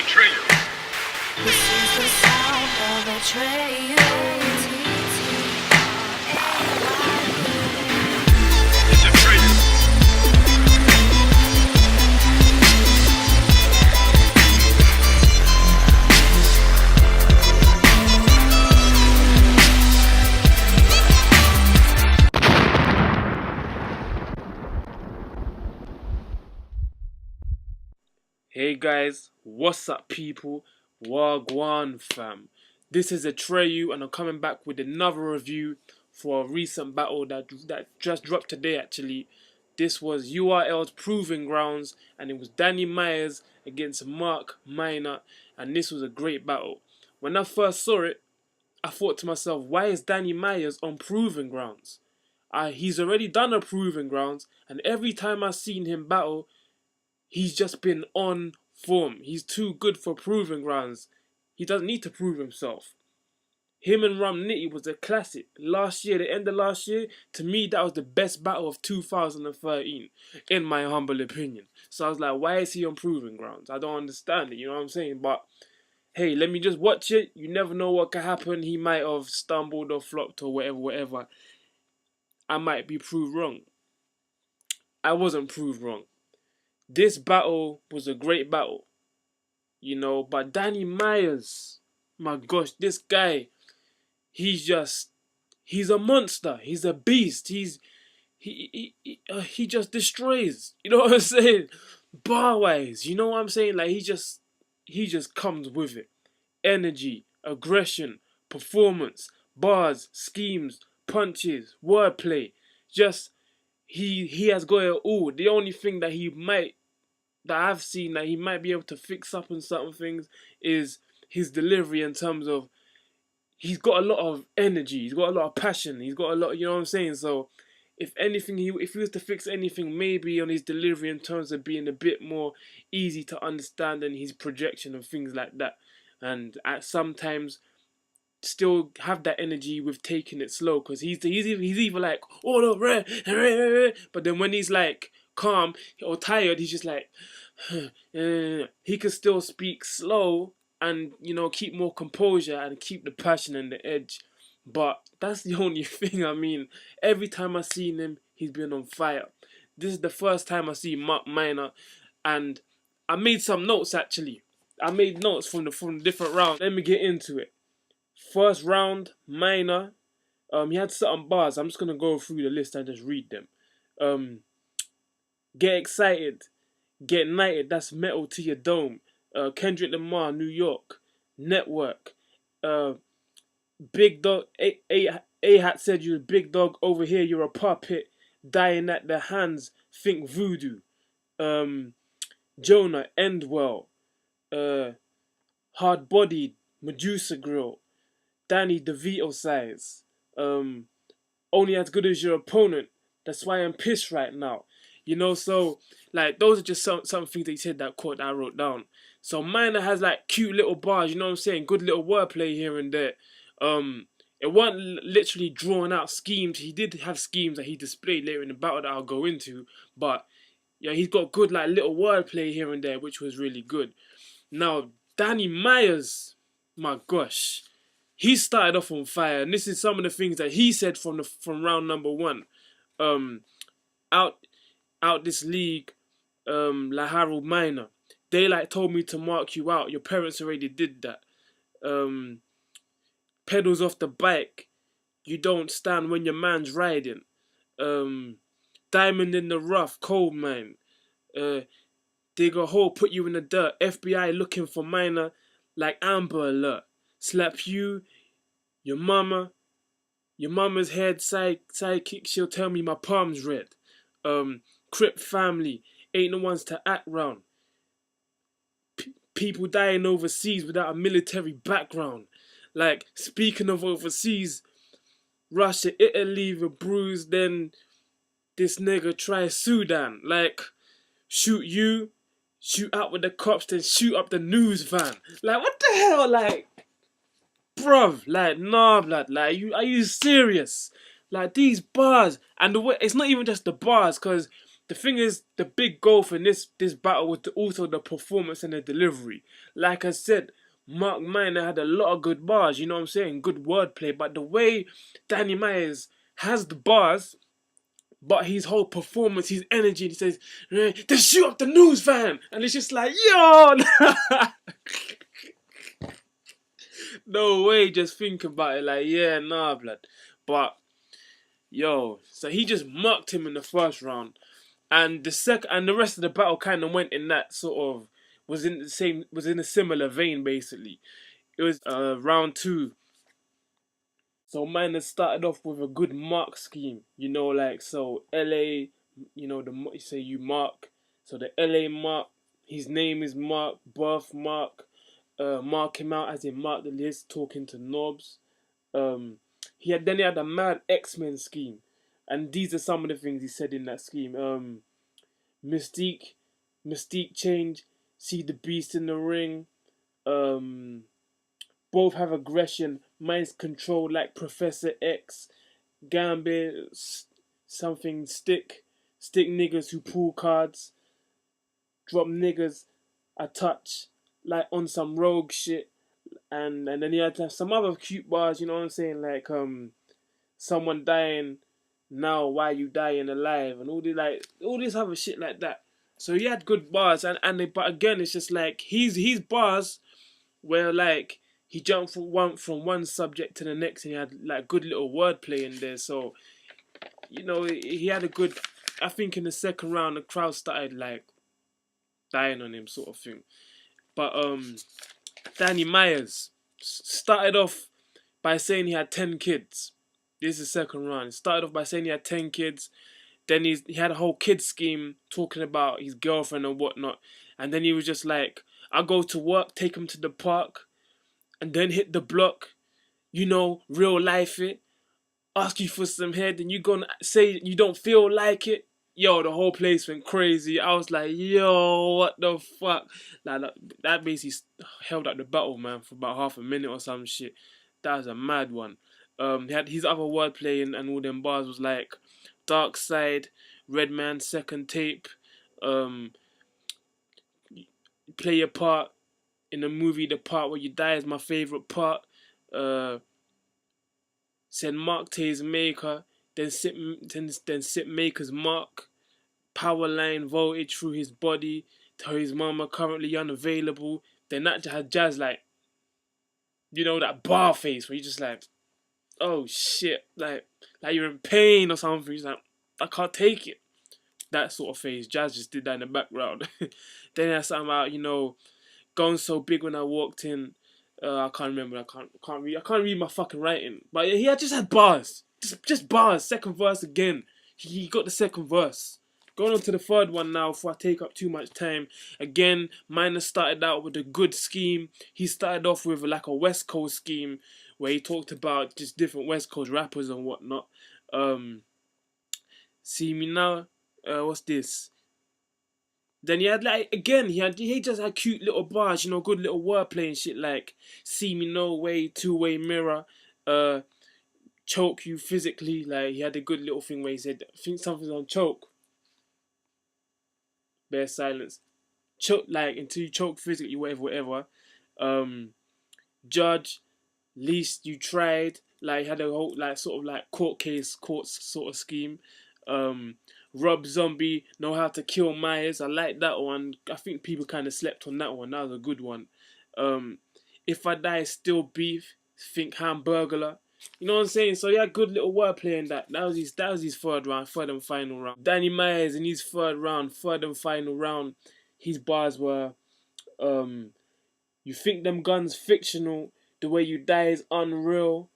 This is the sound of a Hey guys, what's up people? Wagwan fam. This is Atreyu and I'm coming back with another review for a recent battle that just dropped today actually. This was URL's Proving Grounds and it was Danny Myers against Mark Minor, and this was a great battle. When I first saw it, I thought to myself, why is Danny Myers on Proving Grounds? He's already done a Proving Grounds, and every time I've seen him battle, he's just been on form. He's too good for Proving Grounds. He doesn't need to prove himself. Him and Rum Nitty was a classic. Last year, the end of last year, to me, that was the best battle of 2013, in my humble opinion. So I was like, why is he on Proving Grounds? I don't understand it, you know what I'm saying? But hey, let me just watch it. You never know what could happen. He might have stumbled or flopped or whatever. I might be proved wrong. I wasn't proved wrong. This battle was a great battle, you know, but Danny Myers, my gosh, this guy, he's a monster. He's a beast. He just destroys. You know what I'm saying? Bar wise, you know what I'm saying? Like he just comes with it. Energy, aggression, performance, bars, schemes, punches, wordplay. Just he has got it all. The only thing that I've seen that he might be able to fix up on certain things is his delivery, in terms of he's got a lot of energy, he's got a lot of passion, he's got a lot, you know what I'm saying? So if anything, if he was to fix anything, maybe on his delivery in terms of being a bit more easy to understand and his projection and things like that. And at sometimes still have that energy with taking it slow, because he's either like, oh no, but then when he's like calm or tired, he's just like he can still speak slow and, you know, keep more composure and keep the passion and the edge. But that's the only thing. I mean, every time I seen him, he's been on fire. This is the first time I see Mark Minor, and I made some notes actually. I made notes from the different rounds. Let me get into it. First round, Minor, he had certain bars. I'm just gonna go through the list and just read them. Get excited, get knighted. That's metal to your dome. Kendrick Lamar, New York. Network. Big dog. A-Hat said you're a big dog. Over here, you're a puppet. Dying at their hands. Think voodoo. Jonah, Endwell. Hard bodied. Medusa Grill. Danny DeVito size. Only as good as your opponent. That's why I'm pissed right now. You know, so like those are just some things that he said that quote that I wrote down. So Minor has like cute little bars, you know what I'm saying? Good little wordplay here and there. It wasn't literally drawn out schemes. He did have schemes that he displayed later in the battle that I'll go into, but yeah, he's got good like little wordplay here and there, which was really good. Now Danny Myers, my gosh, he started off on fire, and this is some of the things that he said from round number one. Out this league, La Harold Minor. Daylight told me to mark you out. Your parents already did that. Pedals off the bike. You don't stand when your man's riding. Diamond in the rough, coal mine. Dig a hole, put you in the dirt. FBI looking for Minor like Amber Alert. Slap you, your mama's head sidekick. She'll tell me my palm's red. Crip family ain't the ones to act round. People dying overseas without a military background. Like, speaking of overseas, Russia, Italy were bruised, then this nigga tries Sudan. Like, shoot you, shoot out with the cops, then shoot up the news van. Like, what the hell? Like, bruv, like, nah, blood. Like, are you serious? Like, these bars, and the way, it's not even just the bars, because the thing is, the big goal for this battle was also the performance and the delivery. Like I said, Mark Miner had a lot of good bars, you know what I'm saying? Good wordplay, but the way Danny Myers has the bars, but his whole performance, his energy, he says, "They shoot up the news van," and it's just like, yo, no way. Just think about it, like, yeah, nah, blood. But yo, so he just mucked him in the first round, and the rest of the battle kind of went in that sort of was in a similar vein basically. It was round two. So mine started off with a good mark scheme, you know, like so LA, you know, you say you mark, so the LA mark, his name is Mark, birth mark, mark him out as in Mark the List, talking to Knobs. He had a mad X-Men scheme, and these are some of the things he said in that scheme. Mystique, Mystique change, see the beast in the ring. Um, Both have aggression, mind control like Professor X. Gambit, something stick niggas who pull cards, drop niggas a touch like on some rogue shit, and then you had to have some other cute bars, you know what I'm saying, like someone dying now, why you dying alive, and all this other shit like that. So he had good bars, but again, it's just like his bars where like he jumped from one subject to the next, and he had like good little wordplay in there. So you know he had a good. I think in the second round the crowd started like dying on him, sort of thing. But Danny Myers started off by saying he had 10 kids. This is the second round. He started off by saying he had 10 kids. Then he had a whole kid scheme talking about his girlfriend and whatnot. And then he was just like, I go to work, take him to the park, and then hit the block, you know, real life it, ask you for some head, and you gonna say you don't feel like it. Yo, the whole place went crazy. I was like, yo, what the fuck? Like, that basically held up the battle, man, for about half a minute or some shit. That was a mad one. He had his other wordplay and all them bars was like, Dark Side, Redman, second tape, um, play your part in the movie. The part where you die is my favorite part. Said Mark to his maker, then sit maker's mark. Power line voltage through his body. Tell his mama currently unavailable. Then that had Jazz like, you know, that bar face where you just like, oh shit, like you're in pain or something. He's like, I can't take it. That sort of phase. Jazz just did that in the background. Then there's something about, you know, going so big when I walked in. I can't remember. I can't read my fucking writing. But yeah, just had bars. Just bars. Second verse again. He got the second verse. Going on to the third one now before I take up too much time. Again, Miner started out with a good scheme. He started off with like a West Coast scheme where he talked about just different West Coast rappers and whatnot. See me now. What's this? Then he had like again he just had cute little bars, you know, good little wordplay and shit like see me no way, two-way mirror, choke you physically. Like he had a good little thing where he said I think something's on choke. Bear silence. Choke like until you choke physically, whatever. Judge, least you tried. Like had a whole like sort of like court sort of scheme. Rob Zombie, Know How to Kill Myers. I like that one. I think people kind of slept on that one. That was a good one. If I Die, Still Beef. Think Hamburglar. You know what I'm saying? So yeah, good little wordplay in that. That was his third and final round. Danny Myers in his third and final round. His bars were, you think them guns fictional. The way you die is unreal.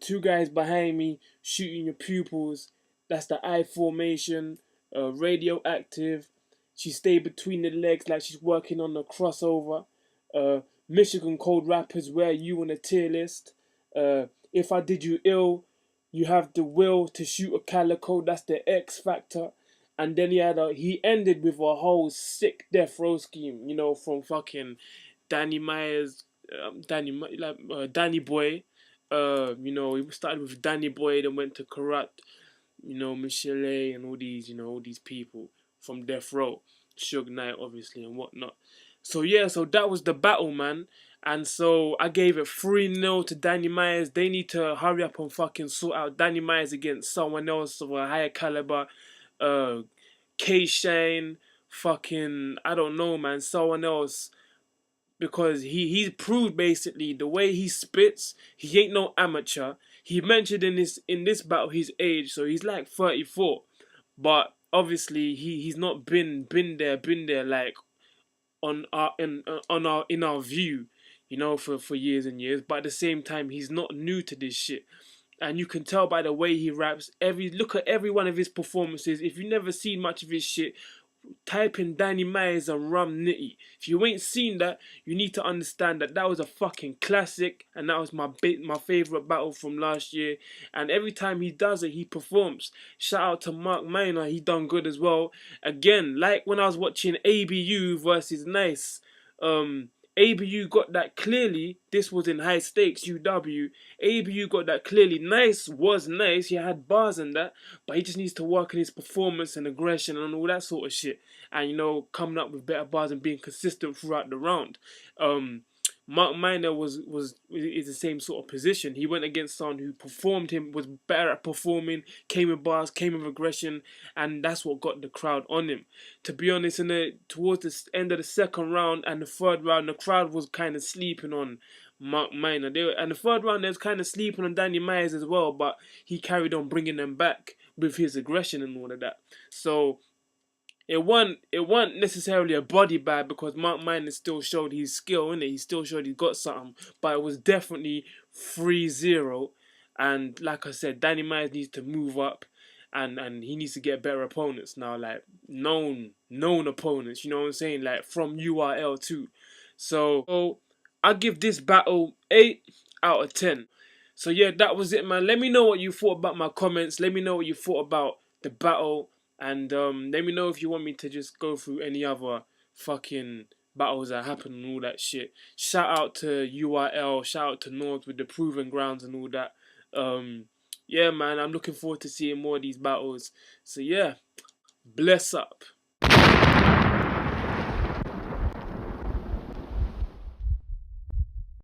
Two guys behind me shooting your pupils. That's the I formation. Radioactive. She stayed between the legs like she's working on the crossover. Michigan Cold Rappers, where you on a tier list. If I Did You Ill, you have the will to shoot a calico. That's the X Factor. And then he ended with a whole sick death row scheme. You know, from fucking Danny Myers, Danny Boy. You know, he started with Danny Boy, then went to Corrupt. you know, Michelle and all these, you know, all these people from Death Row, Suge Knight obviously and whatnot. So yeah, so that was the battle, man. And so I gave it 3-0 to Danny Myers. They need to hurry up and fucking sort out Danny Myers against someone else of a higher caliber. Uh, K Shane, fucking, I don't know, man, someone else. Because he's proved basically the way he spits, he ain't no amateur. He mentioned in this battle his age, so he's like 34. But obviously he's not been there like in our view, you know, for years and years. But at the same time, he's not new to this shit. And you can tell by the way he raps. Look at every one of his performances. If you've never seen much of his shit, type in Danny Myers and Rum Nitty. If you ain't seen that, you need to understand that that was a fucking classic, and that was my favorite battle from last year. And every time he does it, he performs. Shout out to Mark Minor, he done good as well. Again, like when I was watching ABU versus Nice, ABU got that clearly. This was in high stakes UW. ABU got that clearly. Nice was nice. He had bars and that, but he just needs to work on his performance and aggression and all that sort of shit. And you know, coming up with better bars and being consistent throughout the round. Mark Minor is the same sort of position. He went against someone who performed him, was better at performing, came with bars, came with aggression, and that's what got the crowd on him. To be honest, towards the end of the second round and the third round, the crowd was kind of sleeping on Mark Minor. And the third round, they was kind of sleeping on Danny Myers as well, but he carried on bringing them back with his aggression and all of that. So it wasn't necessarily a body bag because Mark Minor still showed his skill, innit? He still showed he got something, but it was definitely 3-0. And like I said, Danny Myers needs to move up, and he needs to get better opponents now, like known opponents. You know what I'm saying? Like from URL too. So I give this battle 8 out of 10. So yeah, that was it, man. Let me know what you thought about my comments. Let me know what you thought about the battle. And let me know if you want me to just go through any other fucking battles that happen and all that shit. Shout out to URL, shout out to Nords with the Proven Grounds and all that. Yeah, man, I'm looking forward to seeing more of these battles. So yeah, bless up.